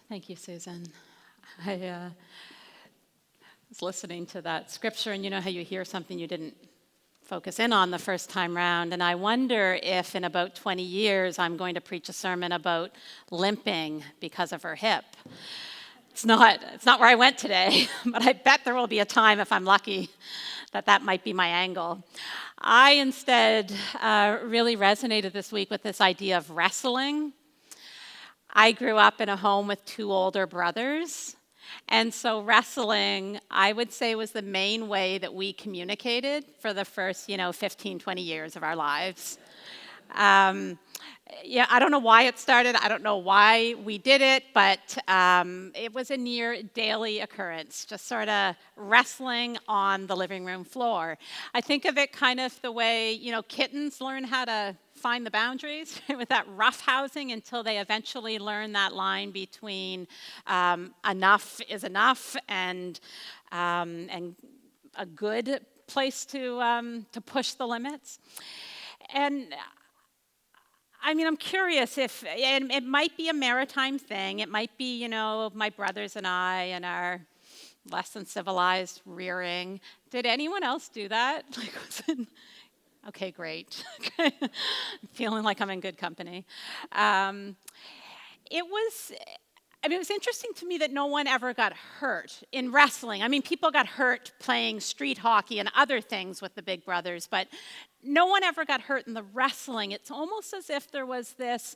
Thank you, Susan. I was listening to that scripture, and you know how you hear something you didn't focus in on the first time round, and I wonder if in about 20 years I'm going to preach a sermon about limping because of her hip. It's not where I went today, but I bet there will be a time, if I'm lucky, that might be my angle. I instead really resonated this week with this idea of wrestling. I grew up in a home with two older brothers, and so wrestling, I would say, was the main way that we communicated for the first, 15, 20 years of our lives. I don't know why it started. I don't know why we did it, but it was a near daily occurrence, just sort of wrestling on the living room floor. I think of it kind of the way, kittens learn how to find the boundaries with that roughhousing until they eventually learn that line between enough is enough and a good place to push the limits. And I'm curious if, and it might be a maritime thing. It might be, my brothers and I and our less than civilized rearing. Did anyone else do that? Okay, great. Feeling like I'm in good company. It was interesting to me that no one ever got hurt in wrestling. People got hurt playing street hockey and other things with the big brothers, but no one ever got hurt in the wrestling. It's almost as if there was this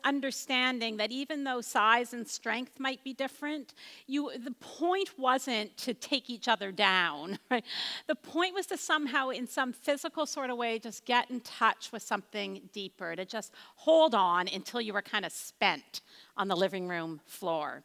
understanding that even though size and strength might be different, the point wasn't to take each other down, right? The point was to somehow, in some physical sort of way, just get in touch with something deeper, to just hold on until you were kind of spent on the living room floor.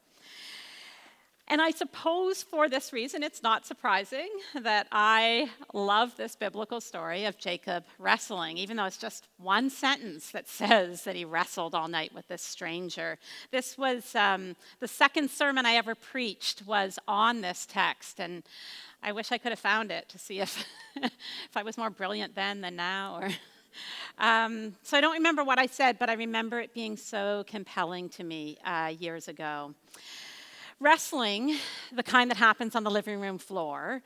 And I suppose for this reason, it's not surprising that I love this biblical story of Jacob wrestling, even though it's just one sentence that says that he wrestled all night with this stranger. This was the second sermon I ever preached was on this text, and I wish I could have found it to see if I was more brilliant then than now. So I don't remember what I said, but I remember it being so compelling to me years ago. Wrestling, the kind that happens on the living room floor,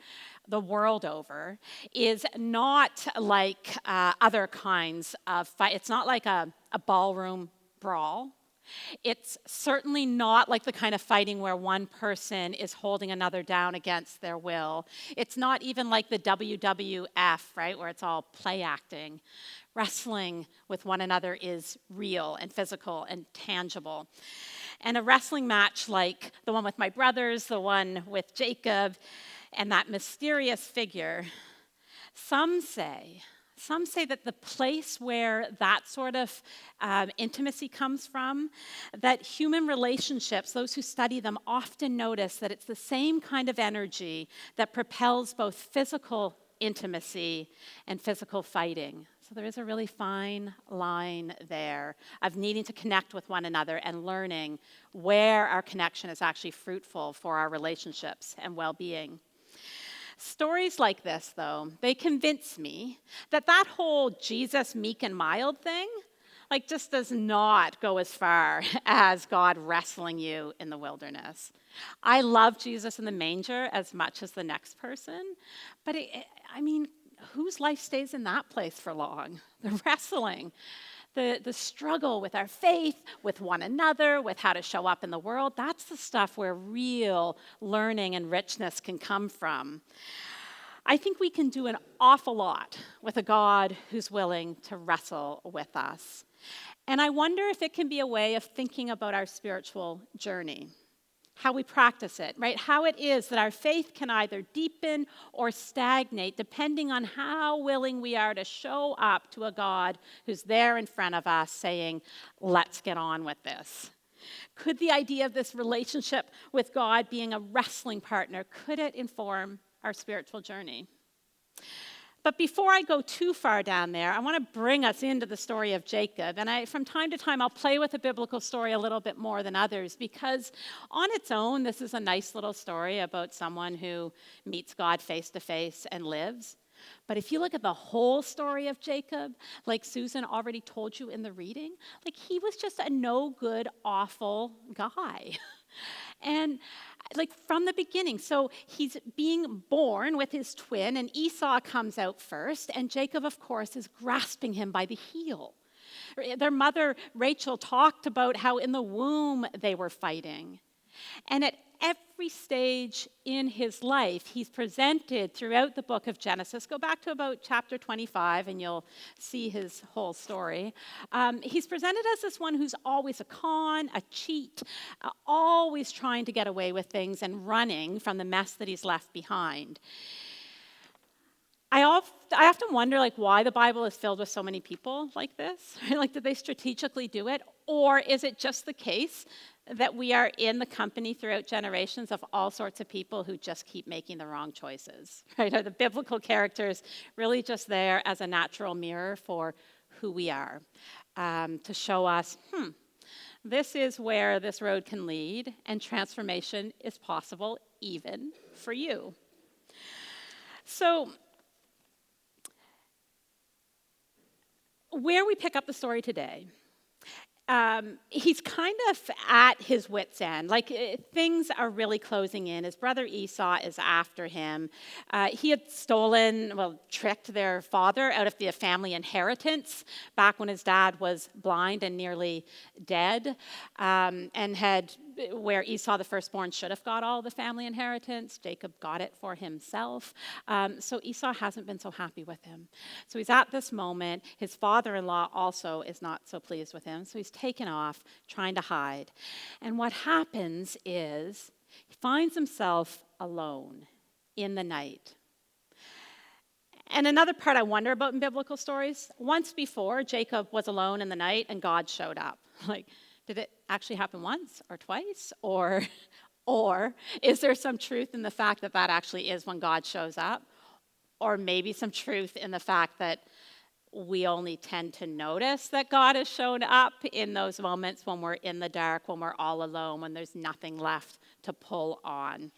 the world over, is not like other kinds of fight. It's not like a ballroom brawl. It's certainly not like the kind of fighting where one person is holding another down against their will. It's not even like the WWF, right, where it's all play acting. Wrestling with one another is real and physical and tangible. And a wrestling match like the one with my brothers, the one with Jacob, and that mysterious figure, some say that the place where that sort of intimacy comes from, that human relationships, those who study them often notice that it's the same kind of energy that propels both physical intimacy and physical fighting. So there is a really fine line there of needing to connect with one another and learning where our connection is actually fruitful for our relationships and well-being. Stories like this, though, they convince me that whole Jesus meek and mild thing, just does not go as far as God wrestling you in the wilderness. I love Jesus in the manger as much as the next person, but whose life stays in that place for long? The wrestling, the struggle with our faith, with one another, with how to show up in the world, that's the stuff where real learning and richness can come from. I think we can do an awful lot with a God who's willing to wrestle with us. And I wonder if it can be a way of thinking about our spiritual journey, how we practice it, right? How it is that our faith can either deepen or stagnate depending on how willing we are to show up to a God who's there in front of us saying, let's get on with this. Could the idea of this relationship with God being a wrestling partner, could it inform our spiritual journey? But before I go too far down there, I want to bring us into the story of Jacob. And from time to time, I'll play with the biblical story a little bit more than others because on its own, this is a nice little story about someone who meets God face to face and lives. But if you look at the whole story of Jacob, like Susan already told you in the reading, he was just a no good, awful guy. And like from the beginning, so he's being born with his twin, and Esau comes out first, and Jacob, of course, is grasping him by the heel. Their mother, Rachel, talked about how in the womb they were fighting. And at every stage in his life, he's presented throughout the book of Genesis. Go back to about chapter 25 and you'll see his whole story. He's presented as this one who's always a con, a cheat, always trying to get away with things and running from the mess that he's left behind. I often wonder, like, why the Bible is filled with so many people like this. Like, did they strategically do it? Or is it just the case that we are in the company throughout generations of all sorts of people who just keep making the wrong choices? Right? Are the biblical characters really just there as a natural mirror for who we are, to show us, this is where this road can lead, and transformation is possible even for you. So, where we pick up the story today, he's kind of at his wit's end. Like, things are really closing in. His brother Esau is after him. He had tricked their father out of the family inheritance back when his dad was blind and nearly dead, and where Esau, the firstborn, should have got all the family inheritance. Jacob got it for himself. So Esau hasn't been so happy with him. So he's at this moment. His father-in-law also is not so pleased with him. So he's taken off, trying to hide. And what happens is he finds himself alone in the night. And another part I wonder about in biblical stories, once before, Jacob was alone in the night and God showed up. Like, did it actually happen once or twice? Or is there some truth in the fact that that actually is when God shows up? Or maybe some truth in the fact that we only tend to notice that God has shown up in those moments when we're in the dark, when we're all alone, when there's nothing left to pull on.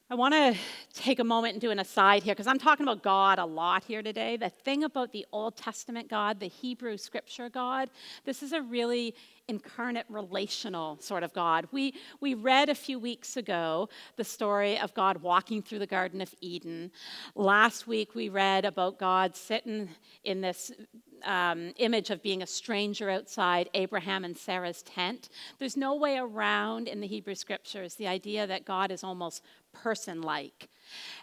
I want to take a moment and do an aside here, because I'm talking about God a lot here today. The thing about the Old Testament God, the Hebrew Scripture God, this is a really incarnate, relational sort of God. We read a few weeks ago the story of God walking through the Garden of Eden. Last week we read about God sitting in this image of being a stranger outside Abraham and Sarah's tent. There's no way around in the Hebrew Scriptures the idea that God is almost person-like.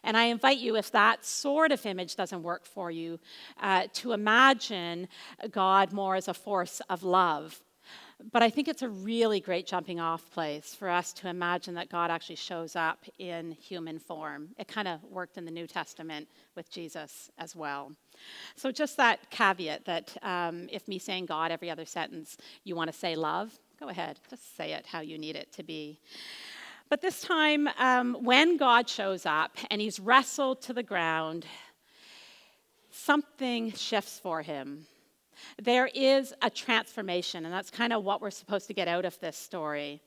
And I invite you, if that sort of image doesn't work for you, to imagine God more as a force of love. But I think it's a really great jumping off place for us to imagine that God actually shows up in human form. It kind of worked in the New Testament with Jesus as well. So just that caveat that if me saying God every other sentence, you want to say love, go ahead. Just say it how you need it to be. But this time, when God shows up and he's wrestled to the ground, something shifts for him. There is a transformation, and that's kind of what we're supposed to get out of this story.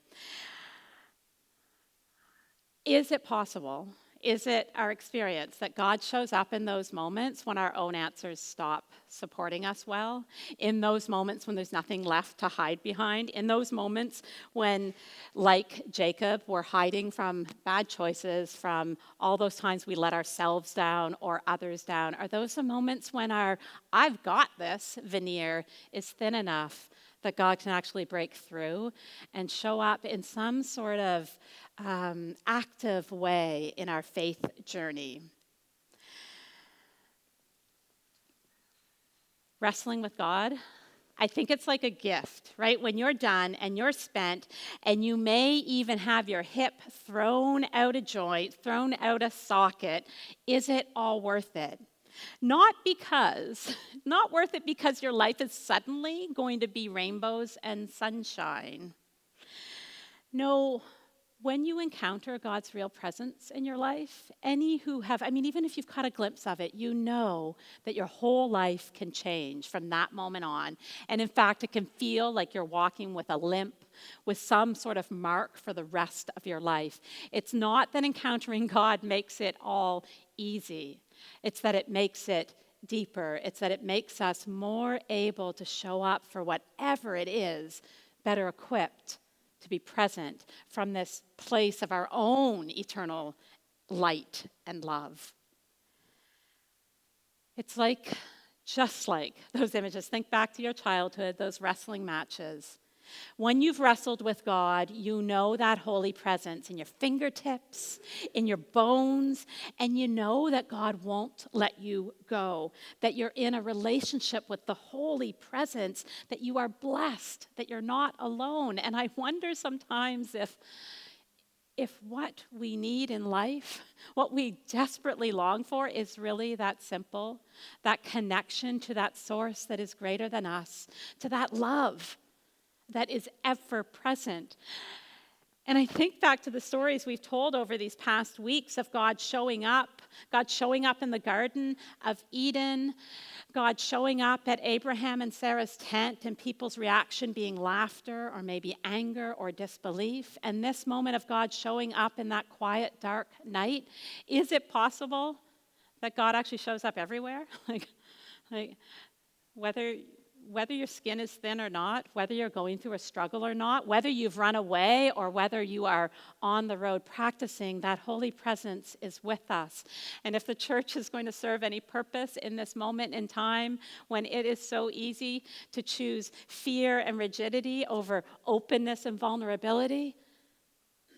Is it possible? Is it our experience that God shows up in those moments when our own answers stop supporting us well? In those moments when there's nothing left to hide behind? In those moments when, like Jacob, we're hiding from bad choices, from all those times we let ourselves down or others down? Are those the moments when our "I've got this" veneer is thin enough that God can actually break through and show up in some sort of active way in our faith journey? Wrestling with God, I think it's like a gift, right? When you're done and you're spent, and you may even have your hip thrown out of joint, thrown out of socket, is it all worth it? Not worth it because your life is suddenly going to be rainbows and sunshine. No, when you encounter God's real presence in your life, even if you've caught a glimpse of it, you know that your whole life can change from that moment on. And in fact, it can feel like you're walking with a limp, with some sort of mark for the rest of your life. It's not that encountering God makes it all easy. It's that it makes it deeper. It's that it makes us more able to show up for whatever it is, better equipped to be present from this place of our own eternal light and love. It's just like those images. Think back to your childhood, those wrestling matches. When you've wrestled with God, you know that holy presence in your fingertips, in your bones, and you know that God won't let you go, that you're in a relationship with the holy presence, that you are blessed, that you're not alone. And I wonder sometimes if what we need in life, what we desperately long for is really that simple, that connection to that source that is greater than us, to that love that is ever present. And I think back to the stories we've told over these past weeks of God showing up in the Garden of Eden, God showing up at Abraham and Sarah's tent, and people's reaction being laughter or maybe anger or disbelief. And this moment of God showing up in that quiet, dark night, is it possible that God actually shows up everywhere? like whether your skin is thin or not, whether you're going through a struggle or not, whether you've run away or whether you are on the road practicing, that holy presence is with us. And if the church is going to serve any purpose in this moment in time when it is so easy to choose fear and rigidity over openness and vulnerability,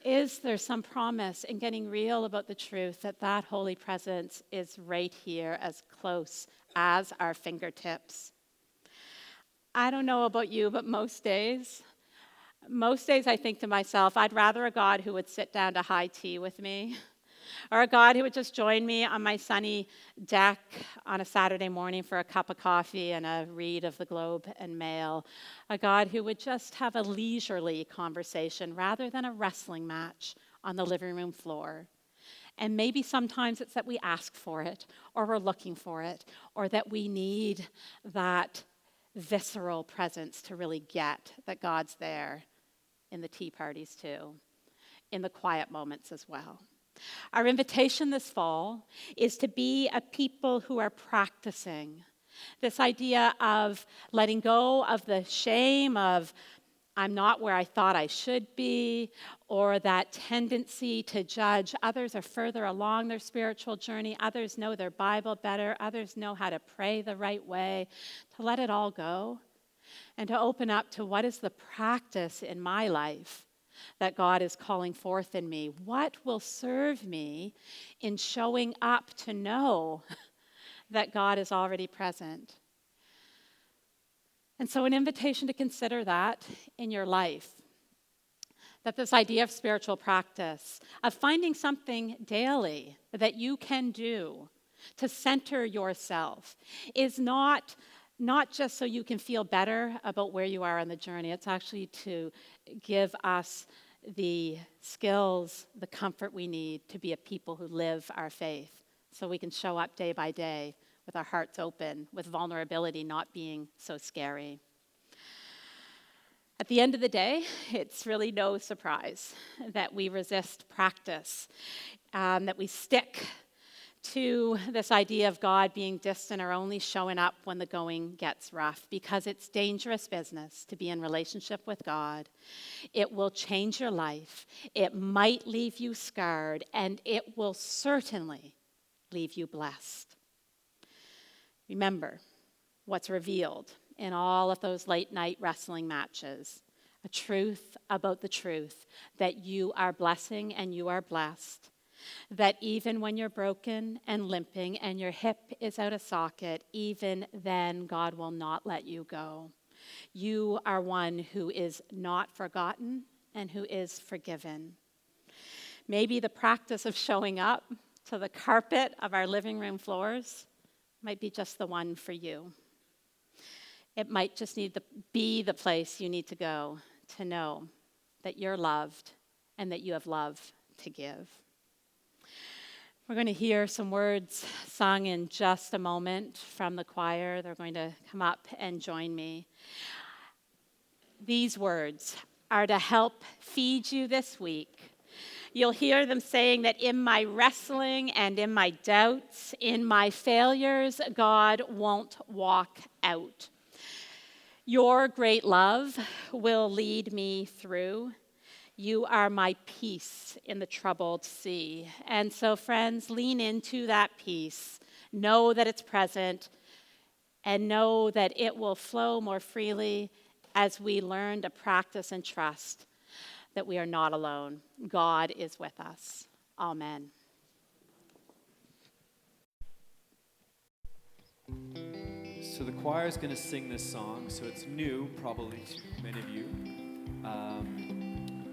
is there some promise in getting real about the truth that that holy presence is right here, as close as our fingertips? I don't know about you, but most days I think to myself, I'd rather a God who would sit down to high tea with me, or a God who would just join me on my sunny deck on a Saturday morning for a cup of coffee and a read of the Globe and Mail, a God who would just have a leisurely conversation rather than a wrestling match on the living room floor. And maybe sometimes it's that we ask for it, or we're looking for it, or that we need that visceral presence to really get that God's there in the tea parties too, in the quiet moments as well. Our invitation this fall is to be a people who are practicing this idea of letting go of the shame of I'm not where I thought I should be, or that tendency to judge. Others are further along their spiritual journey. Others know their Bible better. Others know how to pray the right way. To let it all go and to open up to what is the practice in my life that God is calling forth in me. What will serve me in showing up to know that God is already present? And so an invitation to consider that in your life, that this idea of spiritual practice, of finding something daily that you can do to center yourself, is not just so you can feel better about where you are on the journey. It's actually to give us the skills, the comfort we need to be a people who live our faith, so we can show up day by day with our hearts open, with vulnerability not being so scary. At the end of the day, it's really no surprise that we resist practice, that we stick to this idea of God being distant or only showing up when the going gets rough, because it's dangerous business to be in relationship with God. It will change your life. It might leave you scarred, and it will certainly leave you blessed. Remember what's revealed in all of those late night wrestling matches, a truth about the truth, that you are blessing and you are blessed, that even when you're broken and limping and your hip is out of socket, even then God will not let you go. You are one who is not forgotten and who is forgiven. Maybe the practice of showing up to the carpet of our living room floors might be just the one for you. It might just need to be the place you need to go to know that you're loved and that you have love to give. We're going to hear some words sung in just a moment from the choir. They're going to come up and join me. These words are to help feed you this week. You'll hear them saying that in my wrestling and in my doubts, in my failures, God won't walk out. Your great love will lead me through. You are my peace in the troubled sea. And so, friends, lean into that peace. Know that it's present, and know that it will flow more freely as we learn to practice and trust that we are not alone. God is with us. Amen. So the choir is going to sing this song, so it's new, probably to many of you.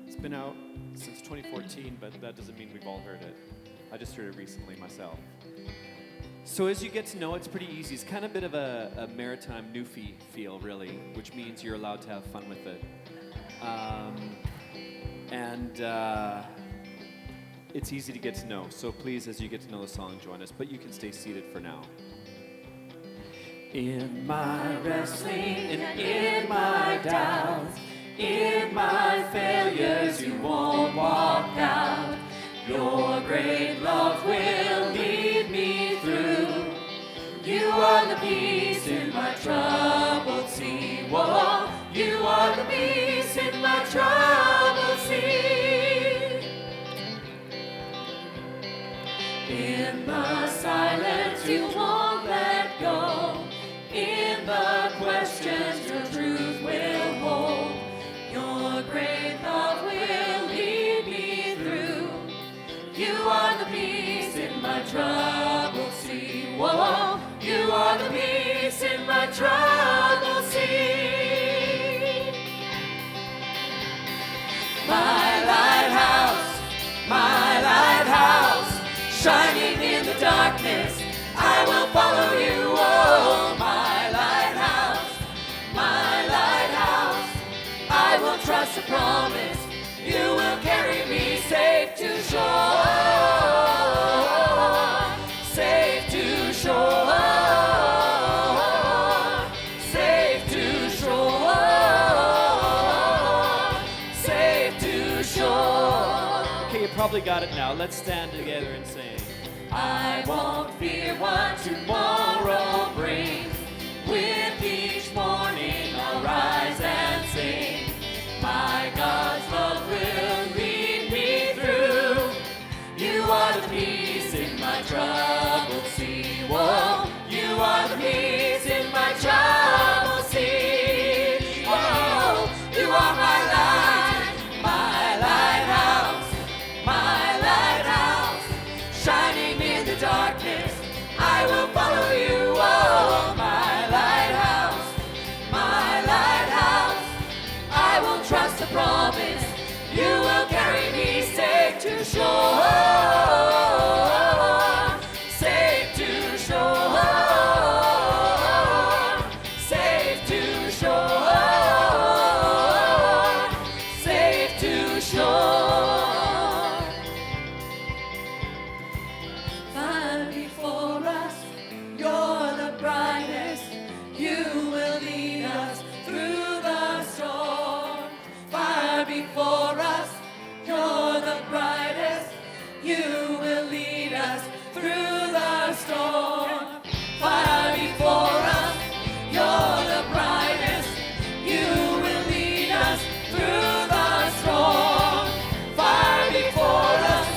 It's been out since 2014, but that doesn't mean we've all heard it. I just heard it recently myself. So as you get to know, it's pretty easy. It's kind of a bit of a maritime newfie feel, really, which means you're allowed to have fun with it. It's easy to get to know. So please, as you get to know the song, join us. But you can stay seated for now. In my wrestling and in my doubts, in my failures, you won't walk out. Your great love will lead me through. You are the peace in my troubled sea. Whoa, you are the peace in my troubled sea. In the silence, you won't let go. In the questions, your truth will hold. Your great love will lead me through. You are the peace in my troubled sea. Whoa, you are the peace in my troubled sea. My lighthouse, shining in the darkness, I will follow you. Oh, my lighthouse, I will trust the promise. You will carry me safe to shore, safe to shore, safe to shore, safe to shore. Okay, you probably got it now. Let's stand together and sing. I won't fear what tomorrow brings. With each morning I'll rise and sing. My God's love will lead me through. You are the peace in my troubled sea. Whoa, you are the peace in my troubled sea. Whoa, you are my lighthouse, shining in the darkness. I will follow you. Oh, my lighthouse, I will trust the promise. You will carry me safe to shore, safe to shore, safe to shore, safe to shore. Fire before us, you're the brightest. You will lead us through the storm. Fire before us, you're the brightest. You will lead us through the storm. Fire before us, you're the brightest. You will lead us through the storm. Fire before us,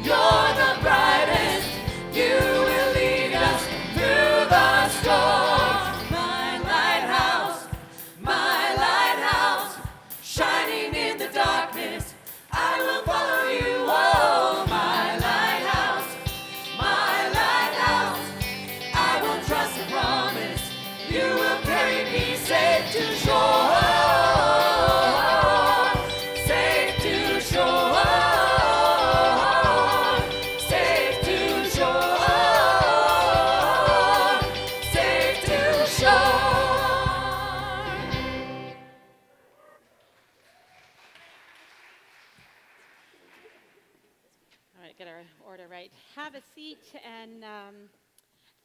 you're the brightest. You will lead us through the storm. My lighthouse, shining in the darkness, I will follow you. Oh, my lighthouse, I will trust the promise. You will carry me safe to shore, safe to shore, safe to shore, safe to shore. All right, get our order right. Have a seat, and